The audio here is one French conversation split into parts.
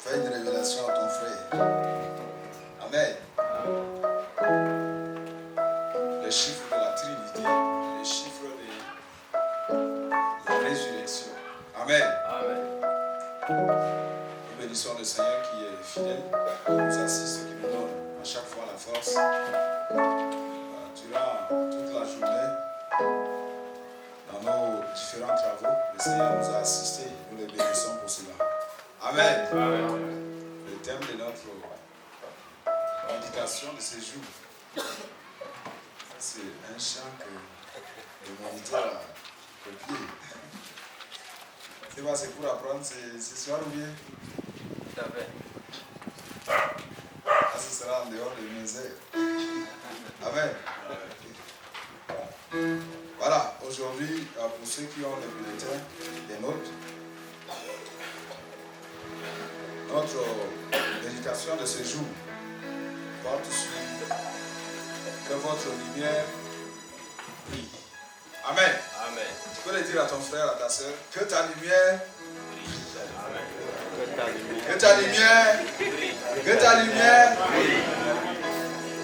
Fais une révélation à ton frère. Amen. Les chiffres de la Trinité, les chiffres de la résurrection. Amen. Nous bénissons le Seigneur qui est fidèle, qui nous assiste, qui nous donne à chaque fois la force. Durant toute la journée, dans nos différents travaux, le Seigneur nous a assistés. Nous les bénissons pour cela. Amen. Le thème de notre méditation de ce jour, c'est un chant que le moniteur a copié. C'est pour apprendre ce soir ou bien? Tout à fait. Ce sera en dehors de mes heures. Amen. Voilà, aujourd'hui, pour ceux qui ont les bulletins, des notes, notre méditation de ce jour porte sur que votre lumière brille. Amen. Amen. Tu peux le dire à ton frère, à ta soeur, que ta lumière Amen. que ta lumière brille.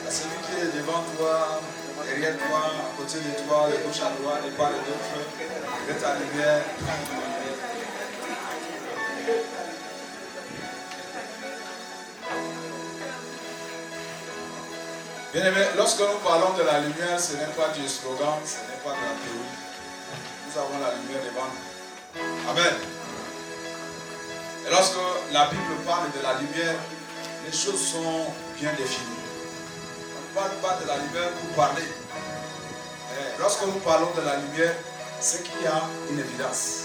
À celui qui est devant toi, derrière toi, à côté de toi, de gauche à droite, de part et d'autre, que ta lumière brille. Bien aimé, lorsque nous parlons de la lumière, ce n'est pas du slogan, ce n'est pas de la théorie. Nous avons la lumière devant nous. Amen. Et lorsque la Bible parle de la lumière, les choses sont bien définies. On ne parle pas de la lumière pour parler. Mais lorsque nous parlons de la lumière, c'est qu'il y a une évidence.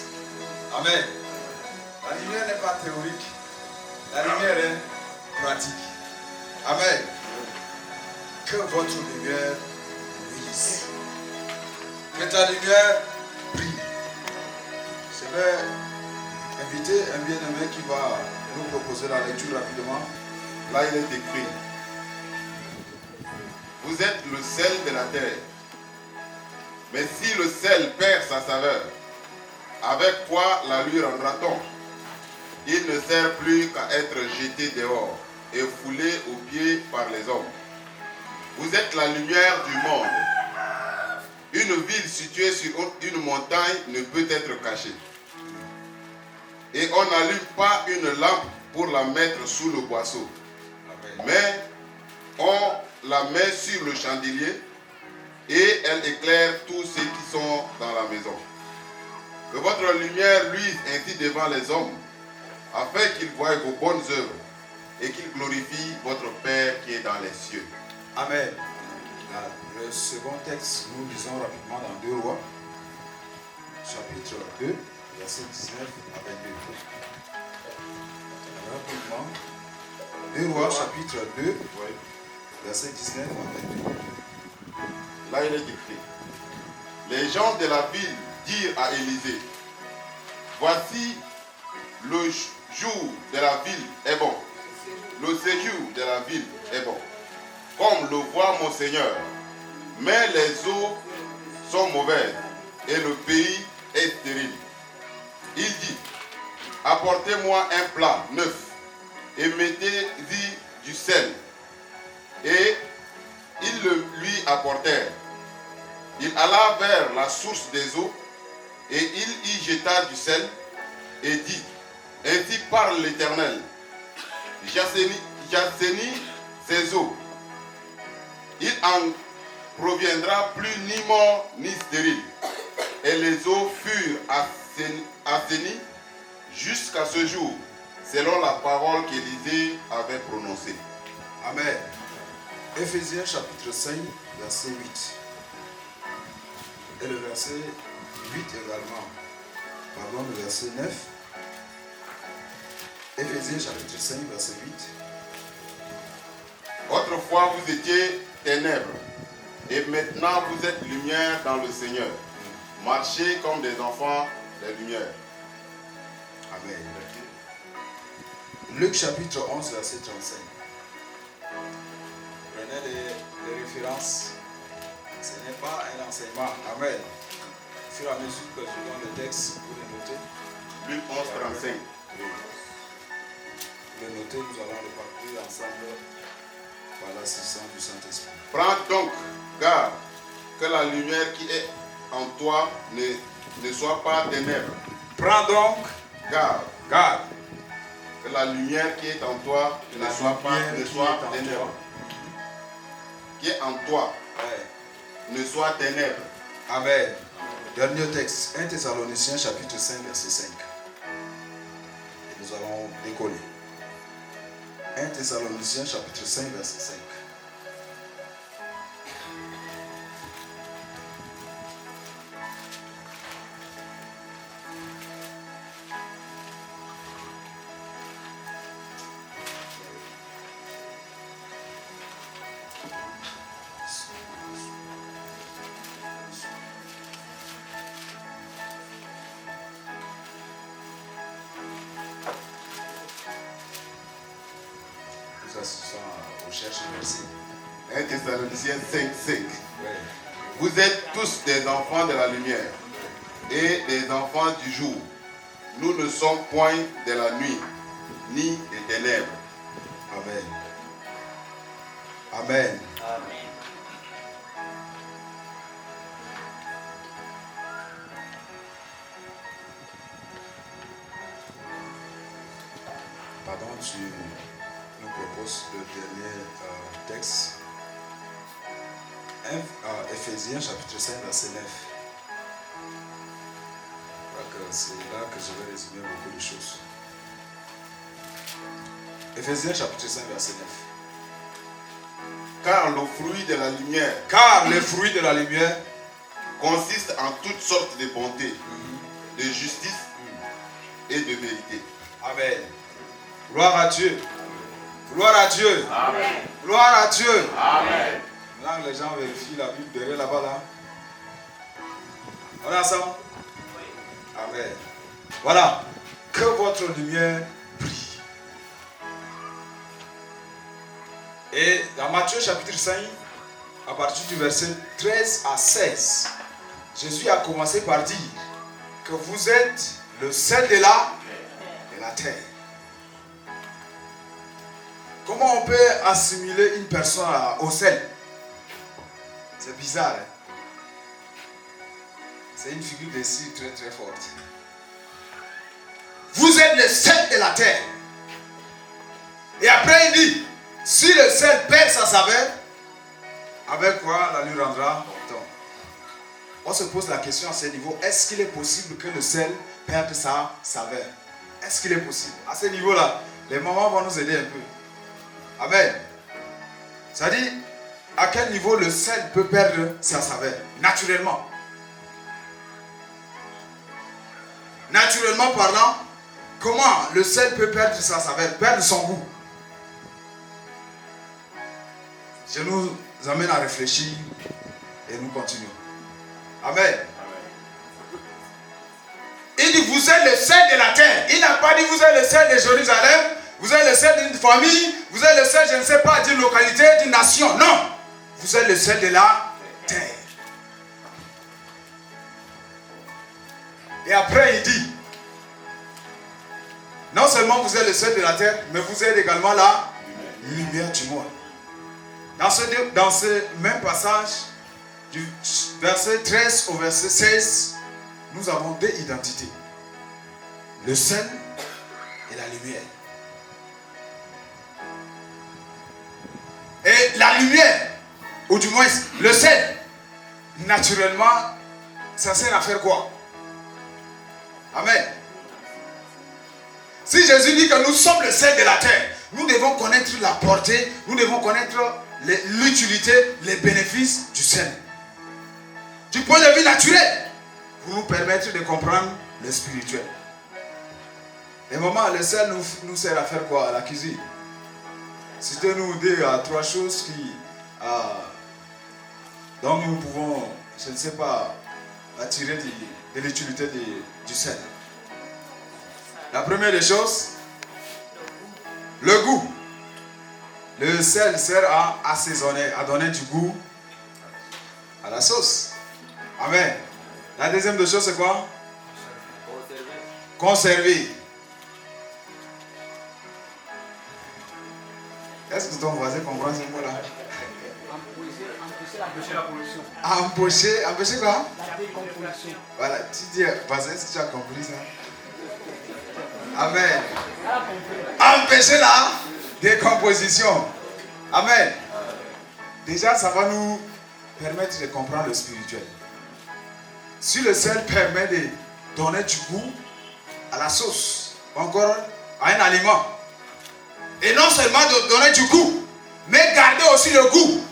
Amen. La lumière n'est pas théorique. La lumière est pratique. Amen. Que votre lumière brille. Que ta lumière brille. Je vais inviter un bien-aimé qui va nous proposer la lecture rapidement. Là, il est écrit: vous êtes le sel de la terre. Mais si le sel perd sa saveur, avec quoi la lui rendra-t-on? Il ne sert plus qu'à être jeté dehors et foulé aux pieds par les hommes. Vous êtes la lumière du monde. Une ville située sur une montagne ne peut être cachée. Et on n'allume pas une lampe pour la mettre sous le boisseau. Mais on la met sur le chandelier et elle éclaire tous ceux qui sont dans la maison. Que votre lumière luise ainsi devant les hommes, afin qu'ils voient vos bonnes œuvres et qu'ils glorifient votre Père qui est dans les cieux. Amen. Le second texte, nous lisons rapidement dans 2 Rois, chapitre 2, verset 19 à 22. Rapidement. 2 Rois, chapitre 2, verset 19 à 22. Là, il est écrit: les gens de la ville dirent à Élisée: voici, le jour de la ville est bon. Le séjour de la ville est bon, comme le voit mon Seigneur. Mais les eaux sont mauvaises et le pays est stérile. Il dit: apportez-moi un plat neuf et mettez-y du sel. Et ils le lui apportèrent. Il alla vers la source des eaux et il y jeta du sel et dit: ainsi parle l'Éternel, j'assainis ces eaux. Il en proviendra plus ni mort ni stérile. Et les eaux furent assainies jusqu'à ce jour, selon la parole qu'Élisée avait prononcée. Amen. Éphésiens chapitre 5, verset 8. Et le verset 8 également. Pardon, le verset 9. Éphésiens chapitre 5, verset 8. Autrefois vous étiez ténèbres, et maintenant vous êtes lumière dans le Seigneur. Marchez comme des enfants de lumière. Amen. Luc chapitre 11, verset 35. Prenez les références. Ce n'est pas un enseignement. Amen. Au fur et à mesure que je donne le texte, vous les notez. Luc 11, 35. le noter, nous allons le parcourir ensemble par l'assistance du Saint-Esprit. Prends donc garde que la lumière qui est en toi ne soit pas ténèbres. Prends donc Garde que la lumière qui est en toi ne soit pas ténèbres. Qui est en toi ne soit ténèbres. Amen. Dernier texte, 1 Thessaloniciens chapitre 5 verset 5. Et nous allons décoller. 1 Thessaloniciens chapitre 5 verset 5. Nous assistons aux recherches versets. 1 Thessaloniciens 5, 5. Ouais. Vous êtes tous des enfants de la lumière et des enfants du jour. Nous ne sommes point de la nuit, ni des ténèbres. Amen. Amen. Pardon, tu nous proposes le dernier texte. Éphésiens chapitre 5 verset 9. C'est là que je vais résumer beaucoup de choses. Éphésiens chapitre 5 verset 9. Car le fruit de la lumière Car les fruits de la lumière consistent en toutes sortes de bonté, de justice et de vérité. Amen. Gloire à Dieu. Gloire à Dieu. Amen. Gloire à Dieu. Amen. Maintenant, les gens vérifient la Bible derrière là-bas là. On est ensemble? Amen. Voilà. Que votre lumière brille. Et dans Matthieu chapitre 5, à partir du verset 13 à 16, Jésus a commencé par dire que vous êtes le sel de la terre. Comment on peut assimiler une personne au sel? C'est bizarre. Hein? C'est une figure de style très très forte. Vous êtes le sel de la terre. Et après il dit, si le sel perd sa saveur, avec quoi la lui rendra bon. On se pose la question à ce niveau, est-ce qu'il est possible que le sel perde sa saveur? Est-ce qu'il est possible? À ce niveau-là, les mamans vont nous aider un peu. Amen. C'est-à-dire, à quel niveau le sel peut perdre sa saveur? Naturellement. Naturellement parlant, comment le sel peut perdre sa saveur, perdre son goût? Je nous amène à réfléchir et nous continuons. Amen. Il dit, vous êtes le sel de la terre. Il n'a pas dit, vous êtes le sel de Jérusalem, vous êtes le sel d'une famille, vous êtes le sel, je ne sais pas, d'une localité, d'une nation. Non. Vous êtes le sel de la terre. Et après, il dit, non seulement vous êtes le sel de la terre, mais vous êtes également la lumière du monde. Dans ce même passage, du verset 13 au verset 16, nous avons deux identités. Le sel et la lumière. Et la lumière, ou du moins le sel, naturellement, ça sert à faire quoi? Amen. Si Jésus dit que nous sommes le sel de la terre, nous devons connaître la portée, nous devons connaître l'utilité, les bénéfices du sel. Du point de vue naturel, pour nous permettre de comprendre le spirituel. Et maman, le sel nous sert à faire quoi? À la cuisine. Citez-nous deux à trois choses dont nous pouvons, je ne sais pas, attirer de l'utilité du sel. La première des choses, le goût. Le sel sert à assaisonner, à donner du goût à la sauce. Amen. La deuxième des choses, c'est quoi? Conserver. Est-ce que ton voisin comprend ce mot-là? Empêcher la pollution. Empêcher quoi? La décomposition. Voilà, tu dis, voisin, est-ce que tu as compris ça? Amen. Empêcher la décomposition. Amen. Déjà, ça va nous permettre de comprendre le spirituel. Si le sel permet de donner du goût à la sauce, ou encore à un aliment, et non seulement de donner du goût, mais garder aussi le goût,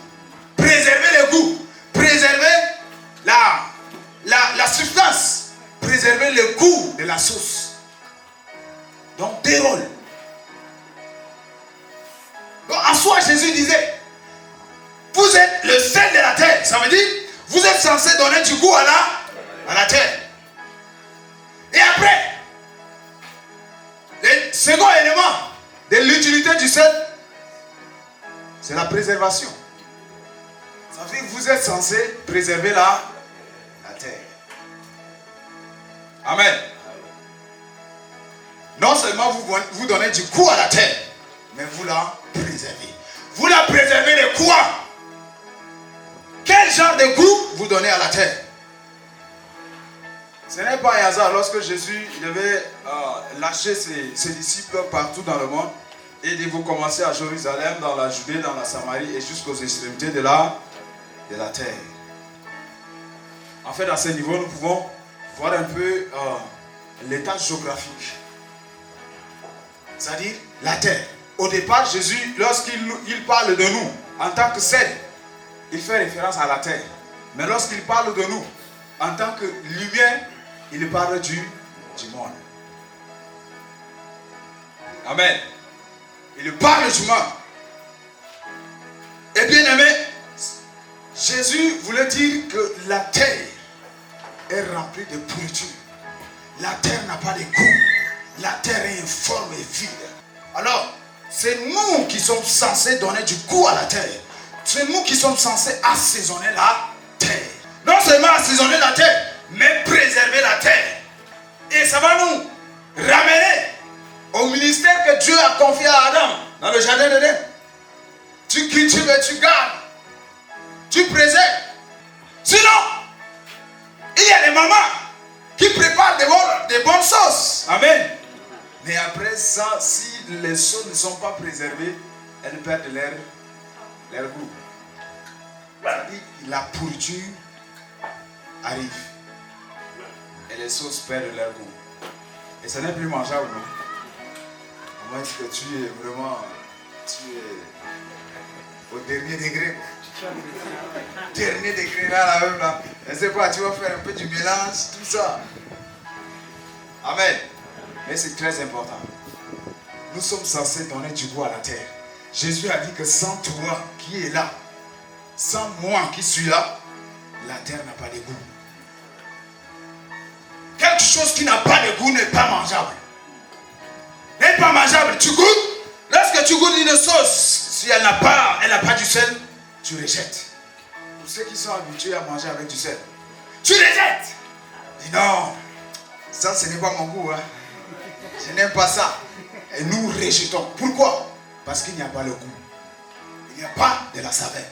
préserver le goût, préserver la substance, préserver le goût de la sauce. Donc, deux rôles. Donc, en soi, Jésus disait, vous êtes le sel de la terre. Ça veut dire, vous êtes censé donner du goût à la terre. Et après, le second élément de l'utilité du sel, c'est la préservation. Ça veut dire que vous êtes censé préserver la terre. Amen. Non seulement vous donnez du goût à la terre, mais vous la préservez. Vous la préservez de quoi? Quel genre de goût vous donnez à la terre? Ce n'est pas un hasard lorsque Jésus devait lâcher ses disciples partout dans le monde et de vous commencer à Jérusalem, dans la Judée, dans la Samarie et jusqu'aux extrémités de la terre. En fait, à ce niveau, nous pouvons voir un peu l'état géographique. C'est-à-dire la terre. Au départ, Jésus, lorsqu'il parle de nous en tant que sel, il fait référence à la terre. Mais lorsqu'il parle de nous en tant que lumière, il parle du monde. Amen. Il parle du monde. Et bien aimé, Jésus voulait dire que la terre est remplie de pourriture. La terre n'a pas de goût. La terre est informe et vide. Alors, c'est nous qui sommes censés donner du goût à la terre. C'est nous qui sommes censés assaisonner la terre. Non seulement assaisonner la terre, mais préserver la terre. Et ça va nous ramener au ministère que Dieu a confié à Adam dans le jardin d'Éden. Tu cultives et tu gardes. Tu préserves. Sinon, il y a des mamans qui préparent des bonnes sauces. Amen. Mais après ça, si les sauces ne sont pas préservées, elles perdent leur goût. C'est-à-dire la pourriture arrive. Et les sauces perdent leur goût. Et ce n'est plus mangeable, non? À moins que tu es vraiment au dernier degré. Dernier degré là, même là. Et c'est quoi? Tu vas faire un peu du mélange, tout ça. Amen. Mais c'est très important. Nous sommes censés donner du goût à la terre. Jésus a dit que sans toi qui est là, sans moi qui suis là, la terre n'a pas de goût. Quelque chose qui n'a pas de goût n'est pas mangeable. N'est pas mangeable. Tu goûtes. Lorsque tu goûtes une sauce, si elle n'a pas du sel, tu rejettes. Pour ceux qui sont habitués à manger avec du sel, tu rejettes. Dis non, ça ce n'est pas mon goût. Hein. Je n'aime pas ça. Et nous rejetons. Pourquoi? Parce qu'il n'y a pas le goût. Il n'y a pas de la saveur.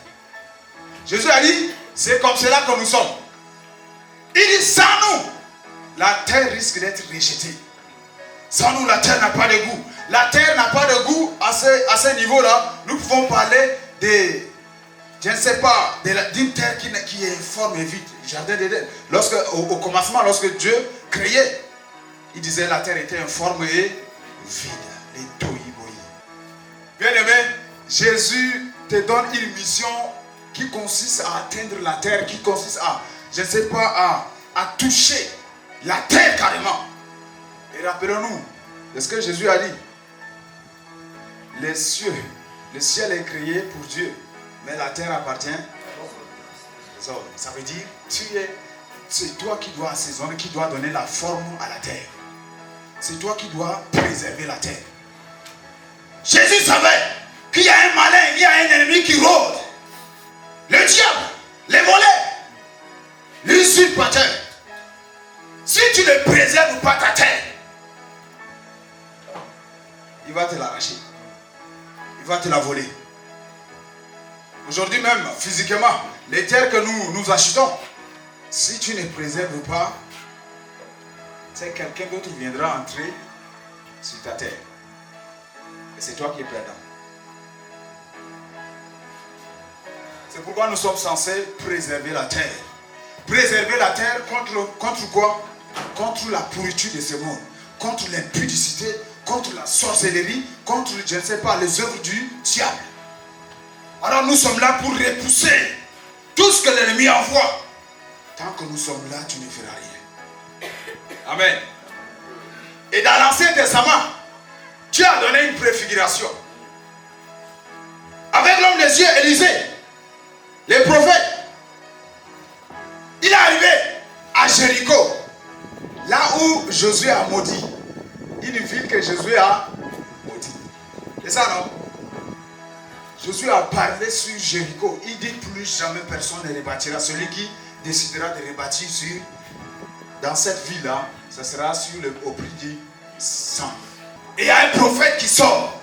Jésus a dit, c'est comme cela que nous sommes. Il dit, sans nous, la terre risque d'être rejetée. Sans nous, la terre n'a pas de goût. La terre n'a pas de goût à ce niveau-là. Nous pouvons parler je ne sais pas, d'une terre qui est informe et vide. Jardin d'Éden. Au commencement, lorsque Dieu créait, il disait la terre était informe et vide. Les tohi-bohi. Bien aimé, Jésus te donne une mission qui consiste à atteindre la terre, qui consiste à, je ne sais pas, à toucher la terre carrément. Et rappelons-nous de ce que Jésus a dit. Le ciel est créé pour Dieu, mais la terre appartient. Ça veut dire, c'est toi qui dois assaisonner, qui dois donner la forme à la terre. C'est toi qui dois préserver la terre. Jésus savait qu'il y a un malin, il y a un ennemi qui rôde. Le diable, les volets, l'usurpateur. Si tu ne préserves pas ta terre, il va te l'arracher. il va te la voler. Aujourd'hui même, physiquement, les terres que nous achetons, si tu ne préserves pas, c'est quelqu'un d'autre viendra entrer sur ta terre. Et c'est toi qui es perdant. C'est pourquoi nous sommes censés préserver la terre. Préserver la terre contre quoi? Contre la pourriture de ce monde, contre l'impudicité, contre la sorcellerie, contre, je ne sais pas, les œuvres du diable. Alors nous sommes là pour repousser tout ce que l'ennemi envoie. Tant que nous sommes là, tu ne feras rien. Amen. Et dans l'Ancien Testament, Dieu a donné une préfiguration. Avec l'homme des yeux, Élisée, les prophètes, il est arrivé à Jéricho, là où Josué a maudit. Une ville que Josué a maudit. C'est ça, non? Josué a parlé sur Jéricho. Il dit plus jamais personne ne rebâtira. Celui qui décidera de rebâtir dans cette ville-là, ce sera au prix du sang. Et il y a un prophète qui sort,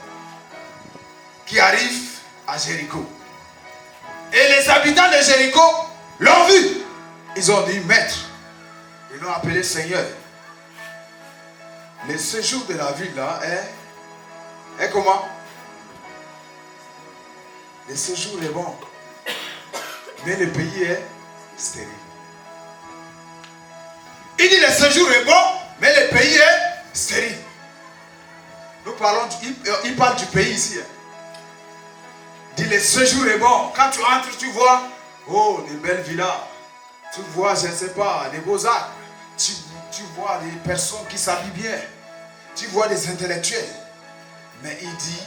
qui arrive à Jéricho. Et les habitants de Jéricho l'ont vu. Ils ont dit, maître, ils l'ont appelé Seigneur. Le séjour de la ville là est comment? Le séjour est bon, mais le pays est stérile. Il dit le séjour est bon, mais le pays est stérile. Nous parlons, il parle du pays ici. Il dit le séjour est bon. Quand tu entres, tu vois, oh, des belles villas. Tu vois, je ne sais pas, des beaux arbres. Tu vois des personnes qui s'habillent bien. Tu vois des intellectuels. Mais il dit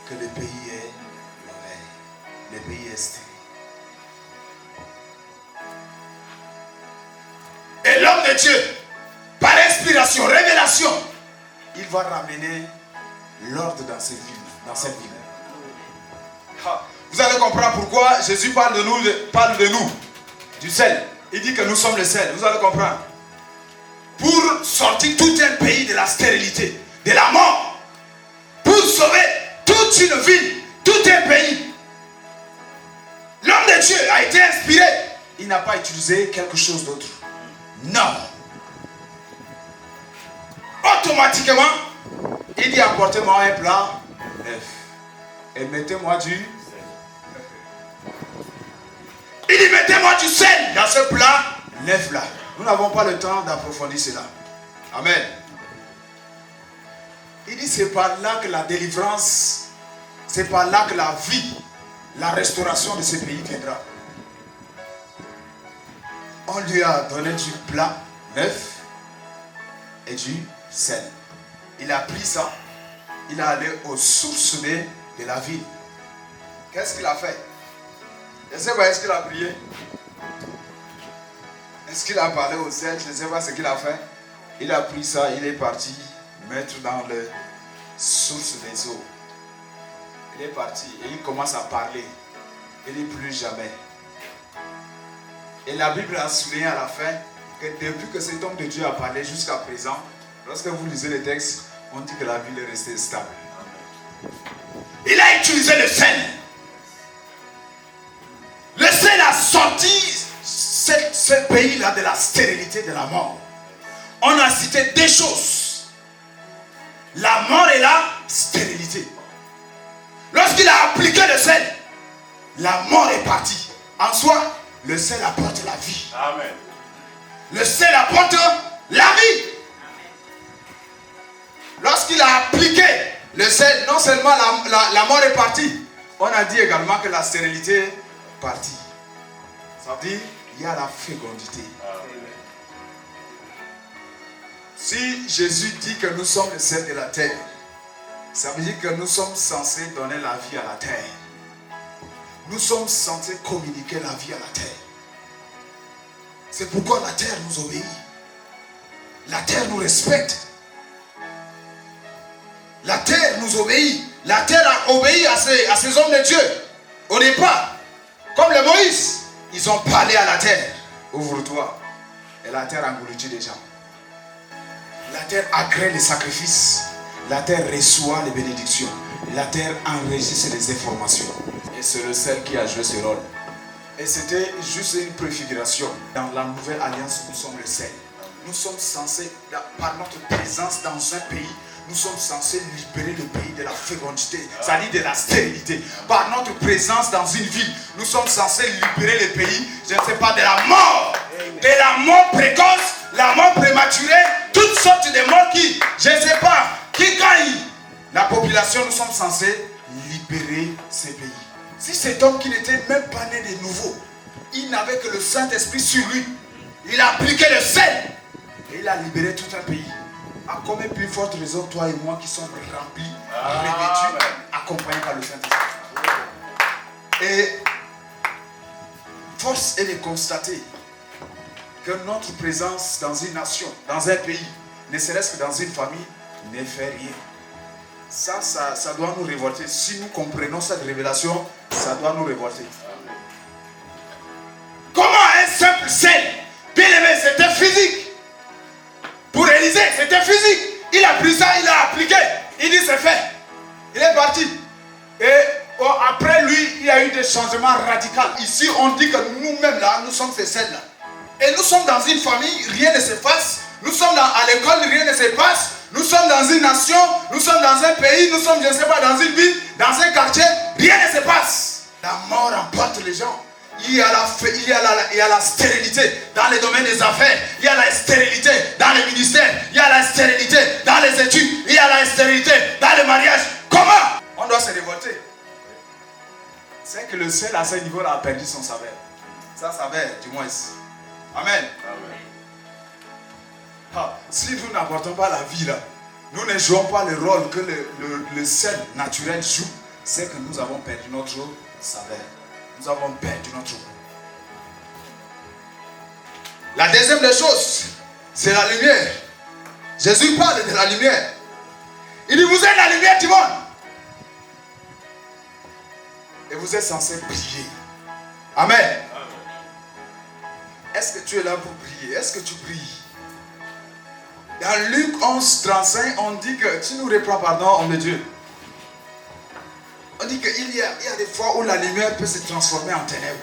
que le pays est mauvais. Le pays est stérile. Et l'homme de Dieu, par inspiration, révélation, il va ramener l'ordre dans cette ville. Vous allez comprendre pourquoi Jésus parle de nous, du sel. Il dit que nous sommes le sel. Vous allez comprendre. Pour sortir tout un pays de la stérilité, de la mort, pour sauver toute une ville, tout un pays. L'homme de Dieu a été inspiré. Il n'a pas utilisé quelque chose d'autre. Non. Automatiquement, il dit apportez-moi un plat neuf. Et mettez-moi du... Il dit mettez-moi du sel dans ce plat neuf là. Nous n'avons pas le temps d'approfondir cela. Amen. Il dit c'est par là que la délivrance, c'est par là que la vie, la restauration de ce pays viendra. On lui a donné du plat neuf et du sel. Il a pris ça, il est allé aux sources de la ville. Qu'est-ce qu'il a fait? Je ne sais pas, est-ce qu'il a prié? Est-ce qu'il a parlé au sel? Je ne sais pas ce qu'il a fait. Il a pris ça, il est parti mettre dans les sources des eaux. Il est parti et il commence à parler. Il dit plus jamais. Et la Bible a souligné à la fin que depuis que cet homme de Dieu a parlé jusqu'à présent, lorsque vous lisez les textes, on dit que la ville est restée stable. Il a utilisé le sel. Le sel a sorti ce pays-là de la stérilité, de la mort. On a cité deux choses. La mort et la stérilité. Lorsqu'il a appliqué le sel, la mort est partie. En soi, le sel apporte la vie. Amen. Le sel apporte la vie. Lorsqu'il a appliqué le sel, non seulement la mort est partie, on a dit également que la stérilité est partie. Ça veut dire qu'il y a la fécondité. Amen. Si Jésus dit que nous sommes le sel de la terre, ça veut dire que nous sommes censés donner la vie à la terre. Nous sommes censés communiquer la vie à la terre. C'est pourquoi la terre nous obéit. La terre nous respecte. La terre nous obéit. La terre a obéi à ces hommes de Dieu. Au départ, comme le Moïse, ils ont parlé à la terre. Ouvre-toi. Et la terre engloutit les gens. La terre agrée les sacrifices. La terre reçoit les bénédictions. la terre enregistre les informations. Et c'est le sel qui a joué ce rôle. Et c'était juste une préfiguration. Dans la nouvelle alliance, nous sommes le sel. Nous sommes censés, par notre présence dans un pays, nous sommes censés libérer le pays de la fécondité, c'est-à-dire de la stérilité. Par notre présence dans une ville, nous sommes censés libérer le pays, je ne sais pas, de la mort précoce, la mort prématurée, toutes sortes de morts qui, je ne sais pas, qui gagnent. La population, nous sommes censés libérer ces pays. Si cet homme qui n'était même pas né de nouveau, il n'avait que le Saint-Esprit sur lui, il a appliqué le sel et il a libéré tout un pays. À combien plus forte raison, toi et moi qui sommes remplis, revêtus, accompagnés par le Saint-Esprit. Et force est de constater que notre présence dans une nation, dans un pays, ne serait-ce que dans une famille, ne fait rien. Ça doit nous révolter. Si nous comprenons cette révélation, ça doit nous révolter. Comment un simple sel, bien aimé, c'était physique. Pour Élisée, c'était physique. Il a pris ça, il l'a appliqué. Il dit c'est fait. Il est parti. Et après lui, il y a eu des changements radicaux. Ici, on dit que nous-mêmes là, nous sommes ces sels là. Et nous sommes dans une famille, rien ne se passe. Nous sommes à l'école, rien ne se passe. Nous sommes dans une nation, nous sommes dans un pays, nous sommes, je ne sais pas, dans une ville, dans un quartier, rien ne se passe. La mort emporte les gens. Il y a la stérilité dans les domaines des affaires, il y a la stérilité dans les ministères, il y a la stérilité dans les études, il y a la stérilité dans le mariage. Comment on doit se révolter? C'est que le sel à ce niveau-là a perdu son saveur. Sa saveur, du moins. Amen. Si nous n'apportons pas la vie là, nous ne jouons pas le rôle que le sel naturel joue, c'est que nous avons perdu notre saveur. Nous avons perdu notre goût. La deuxième des choses, c'est la lumière. Jésus parle de la lumière. Il dit, vous êtes la lumière du monde. Et vous êtes censés briller. Amen. Est-ce que tu es là pour briller? Est-ce que tu brilles? Dans Luc 11, 35, on dit que, tu nous reprends, pardon, homme de Dieu. On dit qu'il y a des fois où la lumière peut se transformer en ténèbres.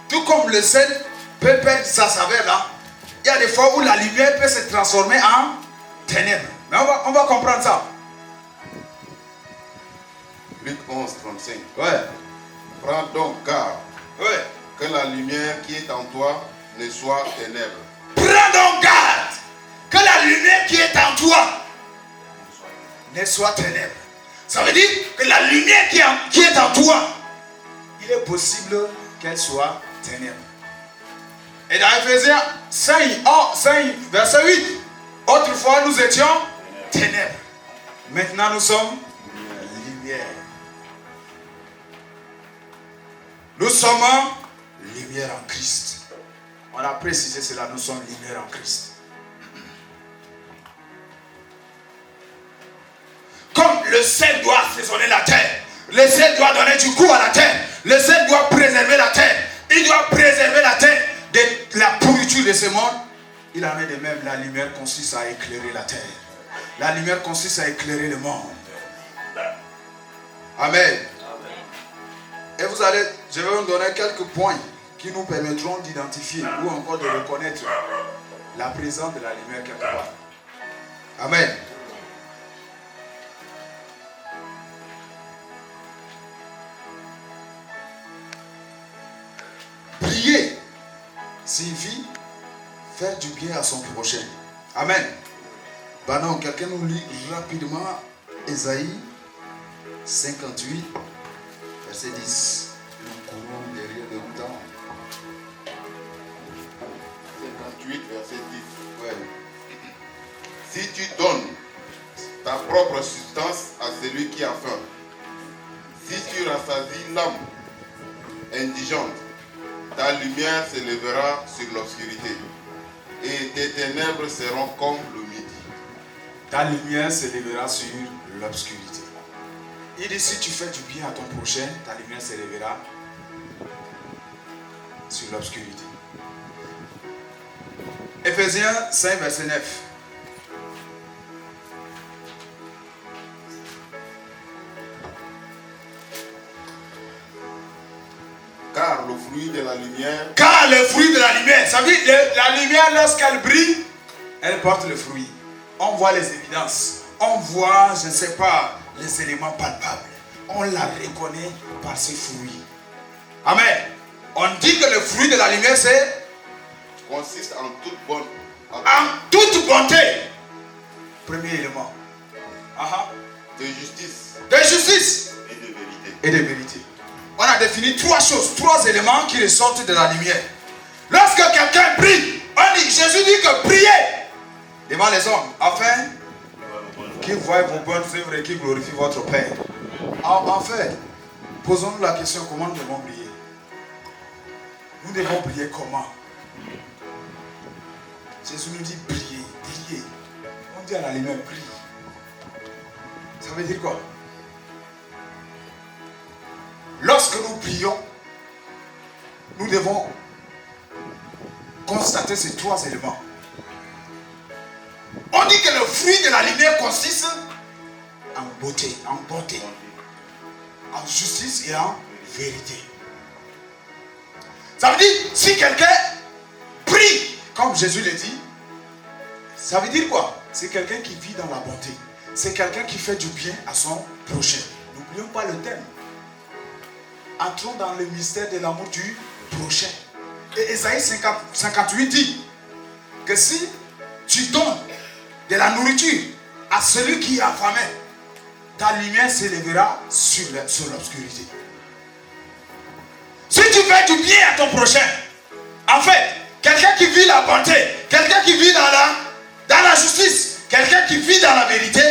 Tout comme le sel peut perdre sa saveur là, il y a des fois où la lumière peut se transformer en ténèbres. Mais on va comprendre ça. Luc 11, 35. Ouais. Prends donc garde, Ouais. que la lumière qui est en toi ne soit ténèbres. Prends donc garde que la lumière qui est en toi ne soit ténèbres. Ça veut dire que la lumière qui est en toi, il est possible qu'elle soit ténèbres. Et dans Ephésiens 5, verset 8, autrefois nous étions ténèbres. Maintenant nous sommes lumière. Nous sommes lumière en Christ. On a précisé cela, nous sommes lumière en Christ. Comme le sel doit assaisonner la terre, le sel doit donner du goût à la terre, le sel doit préserver la terre, il doit préserver la terre de la pourriture de ce monde. Il en est de même, la lumière consiste à éclairer la terre. La lumière consiste à éclairer le monde. Amen. Et je vais vous donner quelques points qui nous permettront d'identifier ou encore de reconnaître la présence de la lumière quelque part. Amen. Prier signifie faire du bien à son prochain. Amen. Pardon, quelqu'un nous lit rapidement Ésaïe 58, verset 10. Nous courons derrière le temps. 58, verset 10. Ouais. Si tu donnes ta propre substance à celui qui a faim, si tu rassasies l'âme indigente, ta lumière se lèvera sur l'obscurité et tes ténèbres seront comme le midi. Ta lumière se lèvera sur l'obscurité. Il dit, si tu fais du bien à ton prochain, ta lumière se lèvera sur l'obscurité. Ephésiens 5, verset 9. Car le fruit de la lumière. Car le fruit de la lumière, ça veut dire la lumière lorsqu'elle brille, elle porte le fruit. On voit les évidences. On voit, je ne sais pas, les éléments palpables. On la reconnaît par ses fruits. Amen. On dit que le fruit de la lumière, c'est Consiste en toute bonne. en toute bonté. Premier élément. De justice. De justice. Et de vérité. Et de vérité. On a défini trois choses, trois éléments qui ressortent de la lumière. Lorsque quelqu'un prie, on dit, Jésus dit que priez devant les hommes, afin qu'ils voient vos bonnes œuvres et qu'ils glorifient votre Père. En fait, posons-nous la question, comment nous devons prier? Nous devons prier comment? Jésus nous dit priez, priez. On dit à la lumière, prie. Ça veut dire quoi? Lorsque nous prions, nous devons constater ces trois éléments. On dit que le fruit de la lumière consiste en beauté, en justice et en vérité. Ça veut dire, si quelqu'un prie, comme Jésus l'a dit, ça veut dire quoi? C'est quelqu'un qui vit dans la bonté. C'est quelqu'un qui fait du bien à son prochain. N'oublions pas le thème. Entrons dans le mystère de l'amour du prochain. Et Ésaïe 58 dit que si tu donnes de la nourriture à celui qui est affamé, ta lumière s'élèvera sur l'obscurité. Si tu fais du bien à ton prochain, en fait, quelqu'un qui vit la bonté, quelqu'un qui vit dans la justice, quelqu'un qui vit dans la vérité,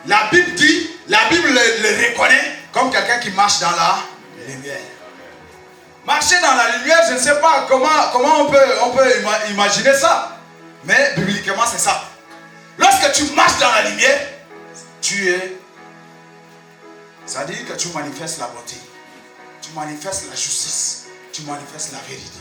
la Bible dit, la Bible le reconnaît comme quelqu'un qui marche dans la lumière. Marcher dans la lumière, je ne sais pas comment on peut imaginer ça. Mais bibliquement, c'est ça. Lorsque tu marches dans la lumière, ça veut dire que tu manifestes la bonté. Tu manifestes la justice. Tu manifestes la vérité.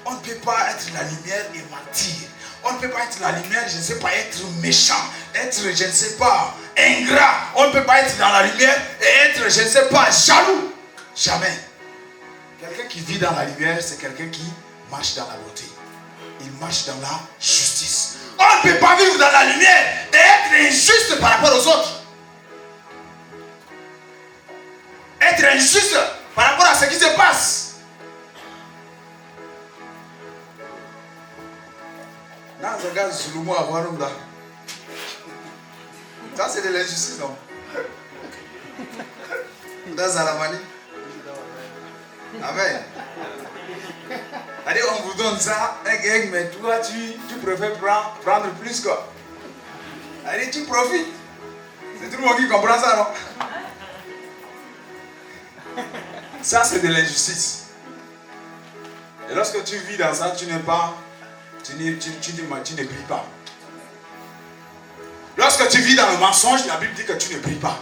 On ne peut pas être la lumière et mentir. On ne peut pas être la lumière, je ne sais pas, être méchant, être, je ne sais pas, ingrat. On ne peut pas être dans la lumière et être, je ne sais pas, jaloux. Jamais. Quelqu'un qui vit dans la lumière, c'est quelqu'un qui marche dans la beauté. Il marche dans la justice. On ne peut pas vivre dans la lumière et être injuste par rapport aux autres. Être injuste par rapport à ce qui se passe. Ça, c'est de l'injustice, non? Dans Alamani. Amen. Allez, on vous donne ça, mais toi, tu préfères prendre plus, quoi. Allez, tu profites. C'est tout le monde qui comprend ça, non? Ça, c'est de l'injustice. Et lorsque tu vis dans ça, tu ne brilles pas. Lorsque tu vis dans le mensonge, la Bible dit que tu ne brilles pas.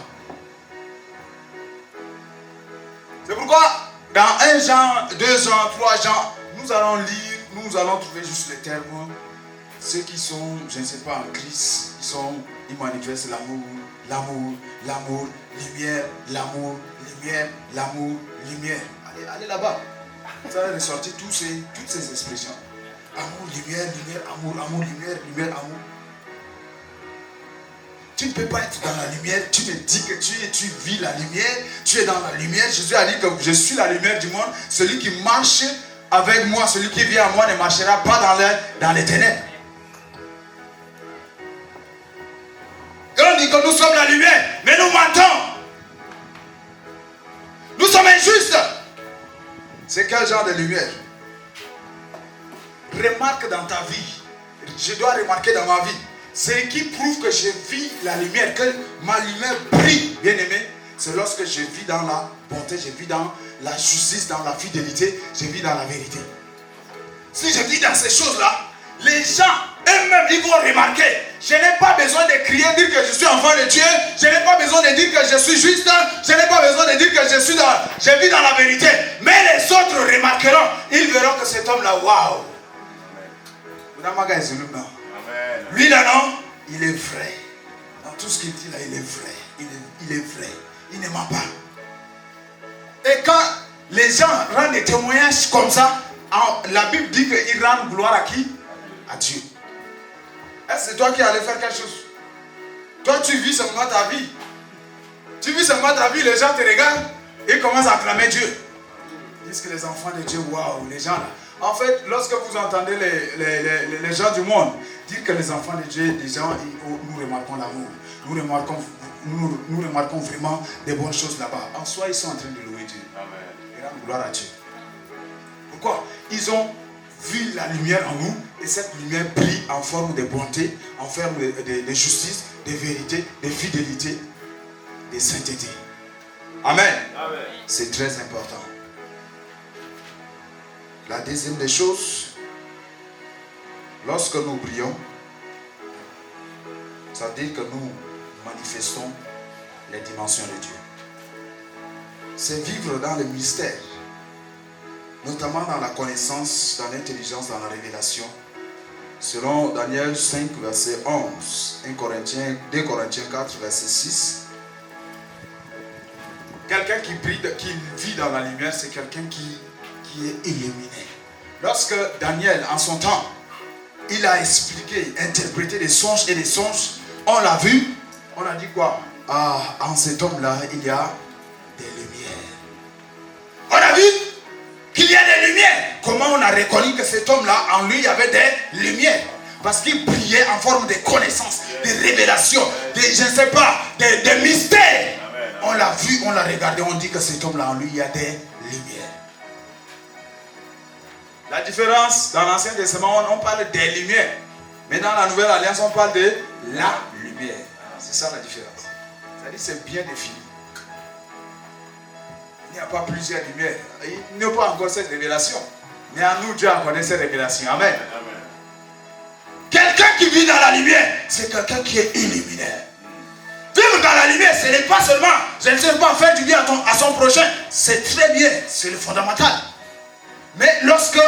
C'est pourquoi, dans 1 Jean, 2 Jean, 3 Jean, nous allons lire, nous allons trouver juste les termes. Ceux qui sont, je ne sais pas, en Christ, ils manifestent l'amour, lumière, l'amour, lumière, l'amour, lumière. Allez là-bas. Vous allez ressortir toutes ces expressions. Amour, lumière, amour, lumière, amour. Tu ne peux pas être dans la lumière. Tu me dis que tu vis la lumière. Tu es dans la lumière. Jésus a dit que je suis la lumière du monde. Celui qui marche avec moi, celui qui vient à moi ne marchera pas dans les ténèbres. Quand on dit que nous sommes la lumière, mais nous mentons. Nous sommes injustes. C'est quel genre de lumière? Remarque dans ta vie. Je dois remarquer dans ma vie. Ce qui prouve que je vis la lumière, que ma lumière brille, bien aimé, c'est lorsque je vis dans la bonté, je vis dans la justice, dans la fidélité, je vis dans la vérité. Si je vis dans ces choses-là, les gens eux-mêmes, ils vont remarquer. Je n'ai pas besoin de crier, dire que je suis enfant de Dieu. Je n'ai pas besoin de dire que je suis juste. Je n'ai pas besoin de dire que je vis dans la vérité. Mais les autres remarqueront. Ils verront que cet homme-là, waouh. Lui là, non, il est vrai. Dans tout ce qu'il dit là, il est vrai. Il est vrai. Il ne ment pas. Et quand les gens rendent des témoignages comme ça, la Bible dit qu'ils rendent gloire à qui? À Dieu. Est-ce que c'est toi qui allais faire quelque chose? Toi, tu vis seulement ta vie. Tu vis seulement ta vie, les gens te regardent et commencent à acclamer Dieu. Ils disent que les enfants de Dieu, waouh, les gens là. En fait, lorsque vous entendez les gens du monde dire que les enfants de Dieu, des gens, nous remarquons l'amour. Nous remarquons vraiment des bonnes choses là-bas. En soi, ils sont en train de louer Dieu. Amen. Et rendre gloire à Dieu. Pourquoi? Ils ont vu la lumière en nous et cette lumière brille en forme de bonté, en forme de justice, de vérité, de fidélité, de sainteté. Amen. Amen. C'est très important. La deuxième des choses, lorsque nous prions, ça veut dire que nous manifestons les dimensions de Dieu. C'est vivre dans le mystère, notamment dans la connaissance, dans l'intelligence, dans la révélation. Selon Daniel 5, verset 11, 2 Corinthiens 4, verset 6. Quelqu'un qui vit dans la lumière, c'est quelqu'un qui est illuminé. Lorsque Daniel, en son temps, il a expliqué, interprété des songes et des songes, on l'a vu, on a dit quoi? En cet homme-là, il y a des lumières. On a vu qu'il y a des lumières. Comment on a reconnu que cet homme-là, en lui, il y avait des lumières? Parce qu'il brillait en forme de connaissances, de révélations, je ne sais pas, de mystères. On l'a vu, on l'a regardé, on dit que cet homme-là, en lui, il y a des lumières. La différence, dans l'Ancien Testament, on parle des lumières. Mais dans la Nouvelle Alliance, on parle de la lumière. C'est ça la différence. C'est-à-dire que c'est bien défini. Il n'y a pas plusieurs lumières. Il n'y a pas encore cette révélation. Mais à nous, Dieu a connu cette révélation. Amen. Amen. Quelqu'un qui vit dans la lumière, c'est quelqu'un qui est illuminé. Vivre dans la lumière, ce n'est pas seulement, je ne sais pas, faire du bien à son prochain. C'est très bien, c'est le fondamental. Mais lorsque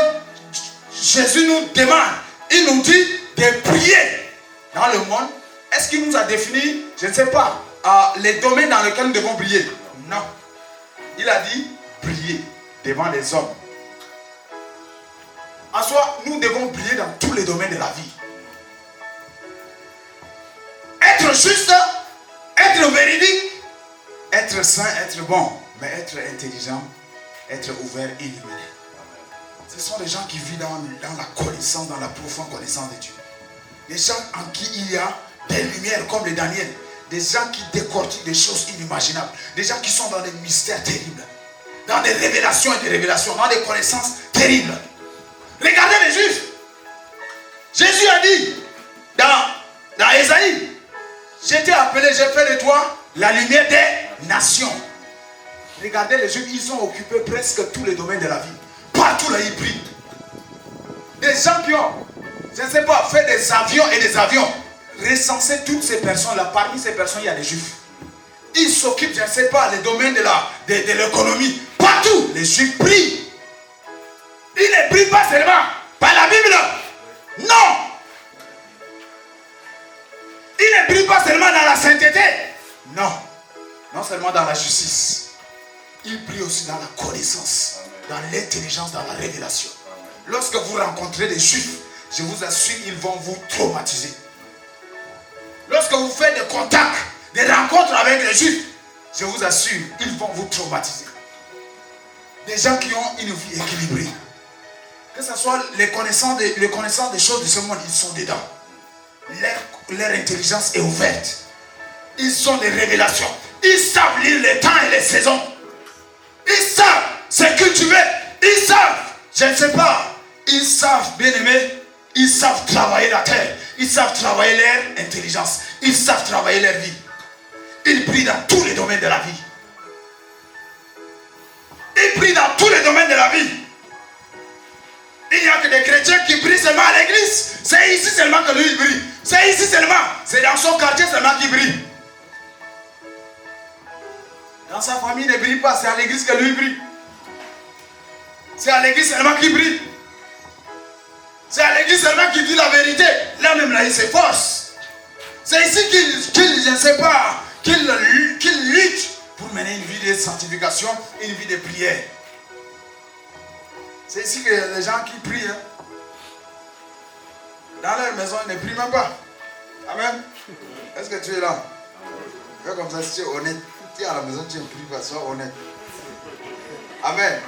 Jésus nous demande, il nous dit de prier dans le monde, est-ce qu'il nous a défini, je ne sais pas, les domaines dans lesquels nous devons prier? Non. Il a dit prier devant les hommes. En soi, nous devons prier dans tous les domaines de la vie. Être juste, être véridique, être saint, être bon, mais être intelligent, être ouvert, illuminé. Ce sont des gens qui vivent dans la connaissance, dans la profonde connaissance de Dieu. Des gens en qui il y a des lumières comme les Daniel. Des gens qui décortiquent des choses inimaginables. Des gens qui sont dans des mystères terribles. Dans des révélations et des révélations. Dans des connaissances terribles. Regardez les Juifs. Jésus a dit dans Ésaïe, j'ai été appelé, j'ai fait de toi la lumière des nations. Regardez les Juifs, ils ont occupé presque tous les domaines de la vie. Partout là, ils brillent. Des gens qui ont, je ne sais pas, fait des avions et des avions. Recenser toutes ces personnes-là. Parmi ces personnes, il y a des Juifs. Ils s'occupent, je ne sais pas, les domaines de l'économie. Partout, les Juifs brillent. Ils ne brillent pas seulement par la Bible. Non. Ils ne brillent pas seulement dans la sainteté. Non. Non seulement dans la justice. Ils brillent aussi dans la connaissance, dans l'intelligence, dans la révélation. Lorsque vous rencontrez des Juifs, je vous assure, ils vont vous traumatiser. Lorsque vous faites des contacts, des rencontres avec les Juifs, je vous assure, ils vont vous traumatiser. Des gens qui ont une vie équilibrée. Que ce soit les connaissances des choses de ce monde, ils sont dedans. Leur intelligence est ouverte. Ils ont des révélations. Ils savent lire les temps et les saisons. Ils savent se cultiver. Ils savent, je ne sais pas, ils savent, bien aimé, ils savent travailler la terre. Ils savent travailler leur intelligence. Ils savent travailler leur vie. Ils brillent dans tous les domaines de la vie. Ils brillent dans tous les domaines de la vie. Il n'y a que des chrétiens qui brillent seulement à l'église. C'est ici seulement que lui il brille. C'est ici seulement. C'est dans son quartier seulement qu'il brille. Dans sa famille, il ne brille pas. C'est à l'église que lui brille. C'est à l'église seulement qu'il brille. C'est à l'église seulement qu'il dit la vérité. Là même, là, il s'efforce. C'est ici qu'il je ne sais pas, qu'il lutte pour mener une vie de sanctification, une vie de prière. C'est ici que les gens qui prient, hein, dans leur maison, ils ne prient même pas. Amen. Est-ce que tu es là? Fais comme ça, si tu es honnête. Tu es à la maison, tu ne pries pas, sois honnête. Amen.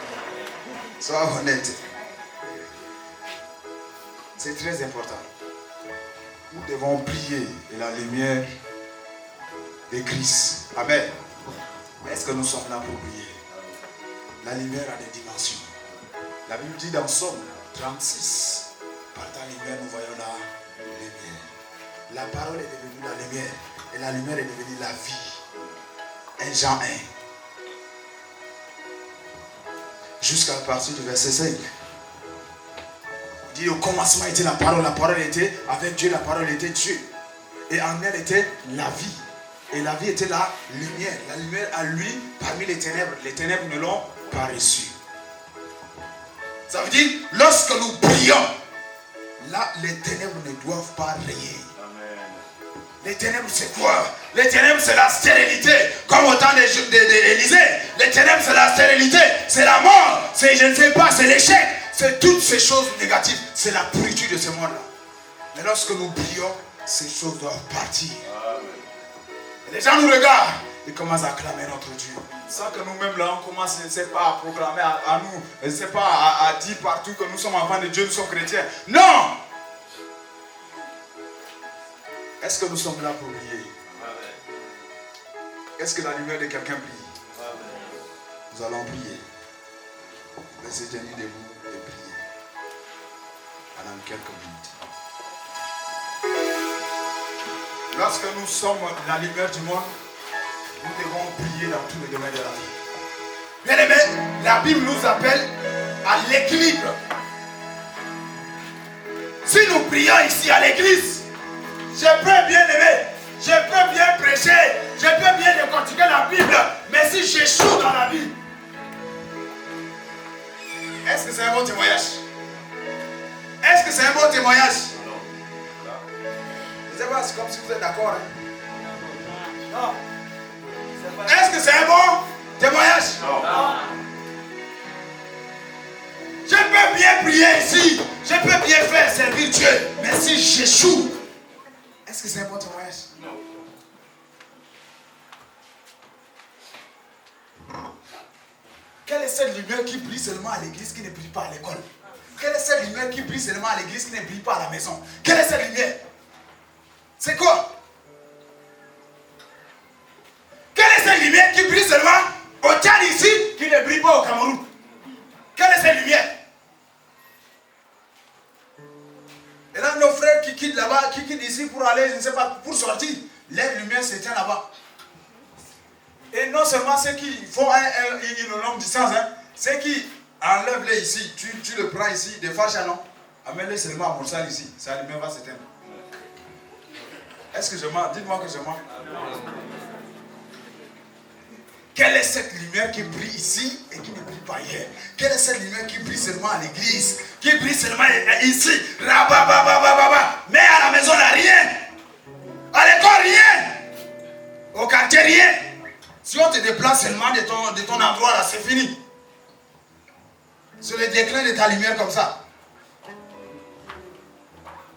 Sois honnête. C'est très important. Nous devons prier et la lumière de Christ. Amen. Mais est-ce que nous sommes là pour prier? La lumière a des dimensions. La Bible dit dans Psaume 36, par ta lumière nous voyons la lumière. La parole est devenue la lumière et la lumière est devenue la vie. 1 Jean 1. Jusqu'à partir du verset 5. Il dit au commencement était la parole était avec Dieu, la parole était Dieu. Et en elle était la vie. Et la vie était la lumière. La lumière à lui parmi les ténèbres ne l'ont pas reçu. Ça veut dire, lorsque nous prions, là, les ténèbres ne doivent pas régner. Les ténèbres, c'est quoi? Les ténèbres, c'est la stérilité. Comme au temps d'Élysée. Les ténèbres, c'est la stérilité. C'est la mort. C'est, je ne sais pas, c'est l'échec. C'est toutes ces choses négatives. C'est la pourriture de ce monde-là. Mais lorsque nous prions, ces choses doivent partir. Et les gens nous regardent. Ils commencent à acclamer notre Dieu. Sans que nous-mêmes, là, on commence, je ne sais pas, à proclamer à nous. Je ne sais pas, à dire partout que nous sommes enfants de Dieu, nous sommes chrétiens. Non! Est-ce que nous sommes là pour prier? Est-ce que la lumière de quelqu'un brille? Nous allons prier. Laissez tenir debout et prier. Pendant quelques minutes. Lorsque nous sommes la lumière du monde, nous devons prier dans tous les domaines de la vie. Bien aimé, la Bible nous appelle à l'équilibre. Si nous prions ici à l'église, je peux bien aimer, je peux bien prêcher, je peux bien décortiquer la Bible, mais si j'échoue dans la vie, est-ce que c'est un bon témoignage? Est-ce que c'est un bon témoignage? Je ne sais pas, c'est comme si vous êtes d'accord. Hein? Non. Est-ce que c'est un bon témoignage? Non. Je peux bien prier ici, je peux bien faire servir Dieu, mais si j'échoue, est-ce que c'est un bon témoignage? Non. Quelle est cette lumière qui brille seulement à l'église, qui ne brille pas à l'école? Quelle est cette lumière qui brille seulement à l'église, qui ne brille pas à la maison? Quelle est cette lumière? C'est quoi? Quelle est cette lumière qui brille seulement au Tchad ici, qui ne brille pas au Cameroun? Quelle est cette lumière? Et là, nos frères qui quittent là-bas, qui quittent ici pour aller, je ne sais pas, pour sortir, leur lumière s'éteint là-bas. Et non seulement ceux qui font une longue distance, hein, ceux qui enlèvent-les ici, tu le prends ici, des fâches, non? Amène-les seulement à Moussal ici, sa lumière va s'éteindre. Est-ce que je mens? Dites-moi que je mens. Quelle est cette lumière qui brille ici et qui ne brille pas ailleurs? Quelle est cette lumière qui brille seulement à l'église, qui brille seulement ici? Mais à la maison, il n'y a rien. À l'école, rien. Au quartier, rien. Si on te déplace seulement de ton endroit là, c'est fini. C'est le déclin de ta lumière comme ça.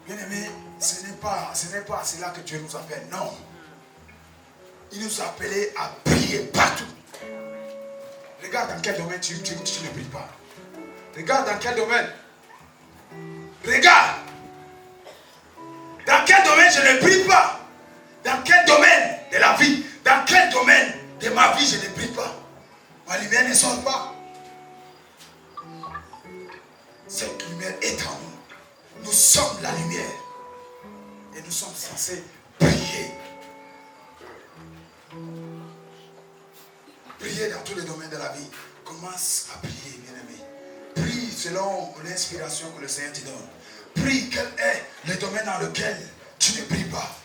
Bien aimé, ce n'est pas cela que Dieu nous appelle. Non. Il nous a appelés à prier partout. Regarde dans quel domaine tu ne pries pas. Regarde dans quel domaine. Regarde. Dans quel domaine je ne prie pas. Dans quel domaine de la vie. Dans quel domaine de ma vie je ne prie pas. Ma lumière ne sort pas. Cette lumière est en nous. Nous sommes la lumière. Et nous sommes censés prier. Priez dans tous les domaines de la vie. Commence à prier, bien-aimé. Prie selon l'inspiration que le Seigneur te donne. Prie quel est le domaine dans lequel tu ne pries pas.